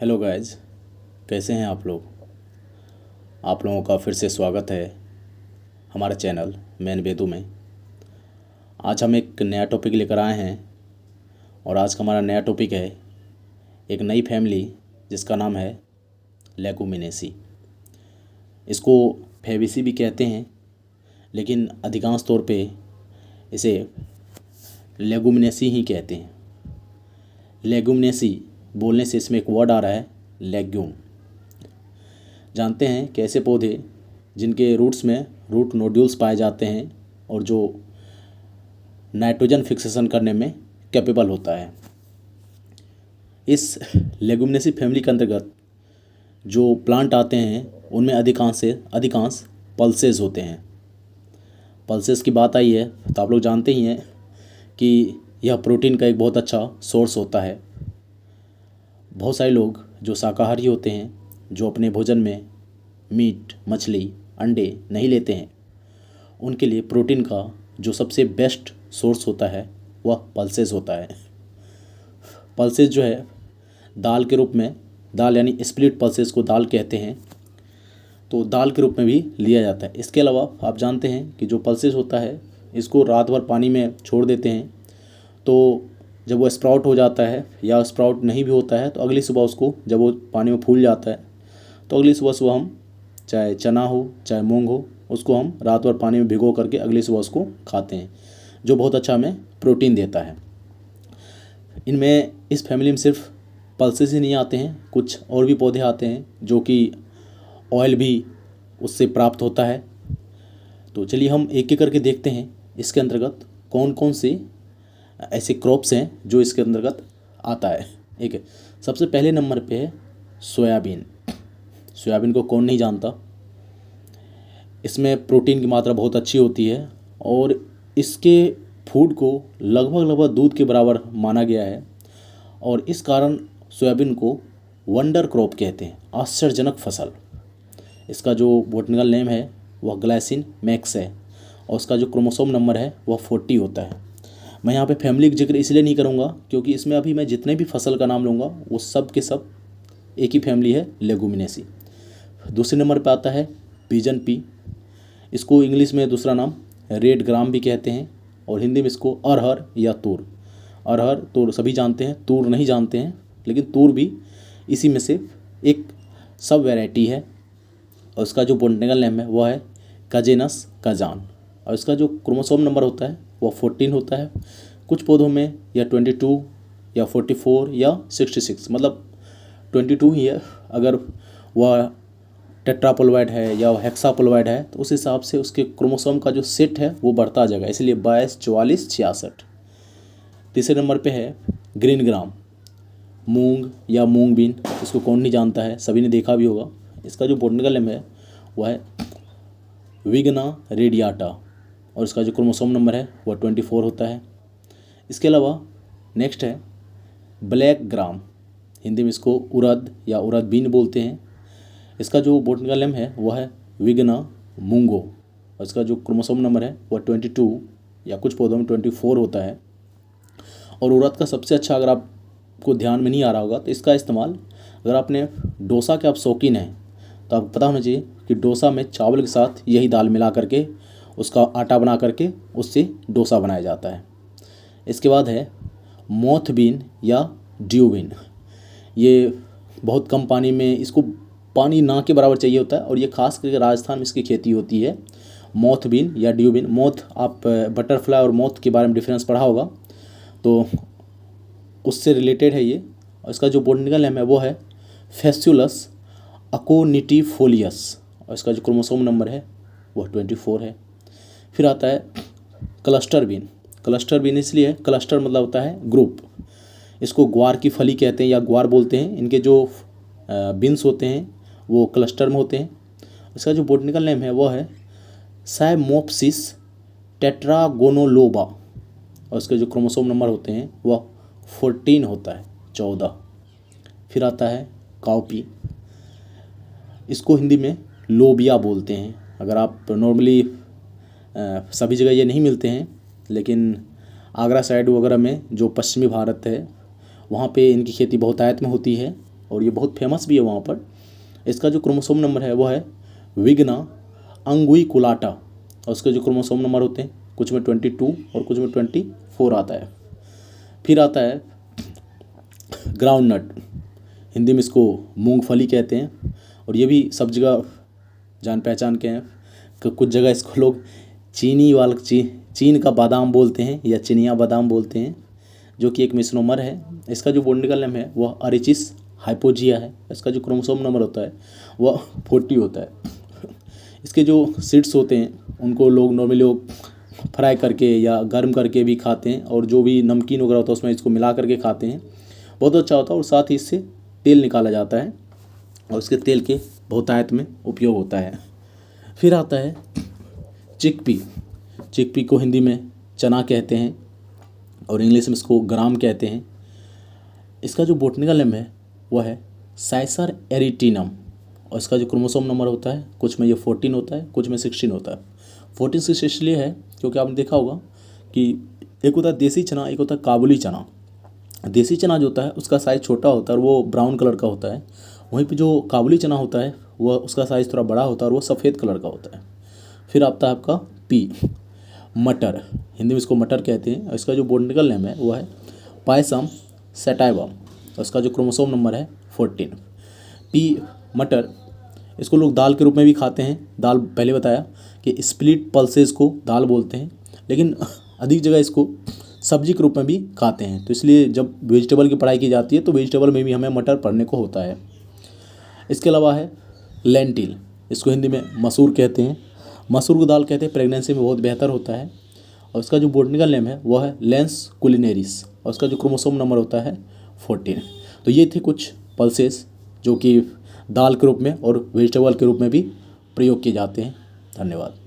Hello guys, कैसे हैं आप लोग। आप लोगों का फिर से स्वागत है हमारे चैनल मैन वेदू में। आज हम एक नया टॉपिक लेकर आए हैं और आज का हमारा नया टॉपिक है एक नई फैमिली जिसका नाम है लेगुमिनेसी। इसको फेबेसी भी कहते हैं, लेकिन अधिकांश तौर पे इसे लेगुमिनेसी ही कहते हैं। लेगुमिनेसी बोलने से इसमें एक वर्ड आ रहा है लेग्यूम। जानते हैं कि ऐसे पौधे जिनके रूट्स में रूट नोड्यूल्स पाए जाते हैं और जो नाइट्रोजन फिक्सेशन करने में कैपेबल होता है। इस लेगुमिनेसी फैमिली के अंतर्गत जो प्लांट आते हैं उनमें अधिकांश पल्सेस होते हैं। पल्सेस की बात आई है तो आप लोग जानते ही हैं कि यह प्रोटीन का एक बहुत अच्छा सोर्स होता है। बहुत सारे लोग जो शाकाहारी होते हैं, जो अपने भोजन में मीट, मछली, अंडे नहीं लेते हैं, उनके लिए प्रोटीन का जो सबसे बेस्ट सोर्स होता है वह पल्सेस होता है। पल्सेस जो है दाल के रूप में, दाल यानी स्प्लिट पल्सेस को दाल कहते हैं, तो दाल के रूप में भी लिया जाता है। इसके अलावा आप जानते हैं कि जो पल्सेस होता है इसको रात भर पानी में छोड़ देते हैं, तो जब वो स्प्राउट हो जाता है या स्प्राउट नहीं भी होता है तो अगली सुबह उसको, जब वो पानी में फूल जाता है तो अगली सुबह हम, चाहे चना हो चाहे मूंग हो, उसको हम रात भर पानी में भिगो करके अगली सुबह उसको खाते हैं, जो बहुत अच्छा हमें प्रोटीन देता है। इनमें इस फैमिली में सिर्फ पल्सेस ही नहीं आते हैं, कुछ और भी पौधे आते हैं जो कि ऑयल भी उससे प्राप्त होता है। तो चलिए हम एक एक करके देखते हैं इसके अंतर्गत कौन कौन से ऐसे क्रॉप्स हैं जो इसके अंतर्गत आता है। एक है, सबसे पहले नंबर पे है सोयाबीन। सोयाबीन को कौन नहीं जानता। इसमें प्रोटीन की मात्रा बहुत अच्छी होती है और इसके फूड को लगभग दूध के बराबर माना गया है और इस कारण सोयाबीन को वंडर क्रॉप कहते हैं, आश्चर्यजनक फसल। इसका जो बॉटनिकल नेम है वह ग्लाइसिन मैक्स है और उसका जो क्रोमोसोम नंबर है वह 40 होता है। मैं यहाँ पे फैमिली का जिक्र इसलिए नहीं करूँगा क्योंकि इसमें अभी मैं जितने भी फसल का नाम लूँगा वो सब के सब एक ही फैमिली है, लेगुमिनेसी। दूसरे नंबर पे आता है पिजन पी। इसको इंग्लिश में दूसरा नाम रेड ग्राम भी कहते हैं और हिंदी में इसको अरहर या तूर। अरहर तूर सभी जानते हैं, तूर नहीं जानते हैं, लेकिन तूर भी इसी में से एक सब वैरायटी है और इसका जो बॉटनिकल नेम है वह है कजेनस कजान और इसका जो क्रोमोसोम नंबर होता है वह 14 होता है। कुछ पौधों में या 22 या 44 या 66, मतलब 22 ही है। अगर वह टेट्रापोलवाइड है या हेक्सापोलवाइड है तो उस हिसाब से उसके क्रोमोसोम का जो सेट है वो बढ़ता जाएगा, इसलिए 22, 44, 66। तीसरे नंबर पे है ग्रीन ग्राम, मूंग या मूंग बीन। इसको कौन नहीं जानता है, सभी ने देखा भी होगा। इसका जो बॉटनिकल नेम है वह है विग्ना रेडियाटा और इसका जो क्रोमोसोम नंबर है वह 24 होता है। इसके अलावा नेक्स्ट है ब्लैक ग्राम, हिंदी में इसको उड़द या उड़द बीन बोलते हैं। इसका जो बॉटनिकल नेम है वह है विग्ना मूंगो और इसका जो क्रोमोसोम नंबर है वह 22 या कुछ पौधों में 24 होता है। और उड़द का सबसे अच्छा, अगर आपको ध्यान में नहीं आ रहा होगा तो इसका इस्तेमाल, अगर आपने डोसा के आप शौकीन हैं तो आपको पता होना चाहिए कि डोसा में चावल के साथ यही दाल मिला करके उसका आटा बना करके उससे डोसा बनाया जाता है। इसके बाद है मोथ बीन या ड्यू बीन। ये बहुत कम पानी में, इसको पानी ना के बराबर चाहिए होता है और ये खास करके राजस्थान में इसकी खेती होती है। मोथ बीन या ड्यू बीन। मोथ, आप बटरफ्लाई और मोथ के बारे में डिफरेंस पढ़ा होगा तो उससे रिलेटेड है ये। और इसका जो बॉटनिकल नेम है वो है फेस्टुलस अकोनिटिफोलियस और इसका जो क्रोमोसोम नंबर है वह 24 है। फिर आता है क्लस्टर बीन। क्लस्टर बीन इसलिए, क्लस्टर मतलब होता है ग्रुप। इसको ग्वार की फली कहते हैं या ग्वार बोलते हैं। इनके जो बीन्स होते हैं वो क्लस्टर में होते हैं। इसका जो बॉटनिकल नेम है वो है साइमोप्सिस टेट्रागोनोलोबा और इसके जो क्रोमोसोम नंबर होते हैं वह 14 होता है, 14। फिर आता है काउपी। इसको हिंदी में लोबिया बोलते हैं। अगर आप नॉर्मली सभी जगह ये नहीं मिलते हैं, लेकिन आगरा साइड वगैरह में जो पश्चिमी भारत है वहाँ पे इनकी खेती बहुतायत में होती है और ये बहुत फेमस भी है वहाँ पर। इसका जो क्रोमोसोम नंबर है वो है विग्ना अंगुइकुलाटा, और उसके जो क्रोमोसोम नंबर होते हैं कुछ में 22 और कुछ में 24 आता है। फिर आता है ग्राउंडनट, हिंदी में इसको मूंगफली कहते हैं, और ये भी सब जगह जान पहचान के हैं कि कुछ जगह इसको लोग चीन का बादाम बोलते हैं या चिनिया बादाम बोलते हैं, जो कि एक मिसनोमर है। इसका जो बॉटनिकल नेम है वह अरिचिस हाइपोजिया है। इसका जो क्रोमोसोम नंबर होता है वह 40 होता है। इसके जो सीड्स होते हैं उनको लोग नॉर्मली फ्राई करके या गर्म करके भी खाते हैं, और जो भी नमकीन वगैरह होता है उसमें इसको मिला करके खाते हैं, बहुत अच्छा होता है। और साथ ही इससे तेल निकाला जाता है और उसके तेल के बहुतायत में उपयोग होता है। फिर आता है चिकपी। चिकपी को हिंदी में चना कहते हैं और इंग्लिश में इसको ग्राम कहते हैं। इसका जो बॉटनिकल नेम है वह है साइसर एरिटिनम, और इसका जो क्रोमोसोम नंबर होता है कुछ में ये 14 होता है, कुछ में 16 होता है। 14 16 इसलिए है क्योंकि आपने देखा होगा कि एक होता है देसी चना, एक होता है काबुली चना। देसी चना जो होता है उसका साइज़ छोटा होता है और वो ब्राउन कलर का होता है, वहीं पे जो काबुली चना होता है वह उसका साइज़ थोड़ा बड़ा होता है और वो सफ़ेद कलर का होता है। फिर आता है आपका पी, मटर, हिंदी में इसको मटर कहते हैं, और इसका जो बॉटनिकल नेम है वो है पायसम सेटाइवम, और इसका जो क्रोमोसोम नंबर है 14। पी मटर, इसको लोग दाल के रूप में भी खाते हैं। दाल पहले बताया कि स्प्लिट पल्सेस को दाल बोलते हैं, लेकिन अधिक जगह इसको सब्जी के रूप में भी खाते हैं। तो इसलिए जब वेजिटेबल की पढ़ाई की जाती है तो वेजिटेबल में भी हमें मटर पढ़ने को होता है। इसके अलावा है लेंटिल, इसको हिंदी में मसूर कहते हैं। मसूर को दाल कहते हैं, प्रेगनेंसी में बहुत बेहतर होता है, और इसका जो बॉटनिकल नेम है वह है लेंस कुलिनेरिस, और इसका जो क्रोमोसोम नंबर होता है 14। तो ये थे कुछ पल्सेस जो कि दाल के रूप में और वेजिटेबल के रूप में भी प्रयोग किए जाते हैं। धन्यवाद।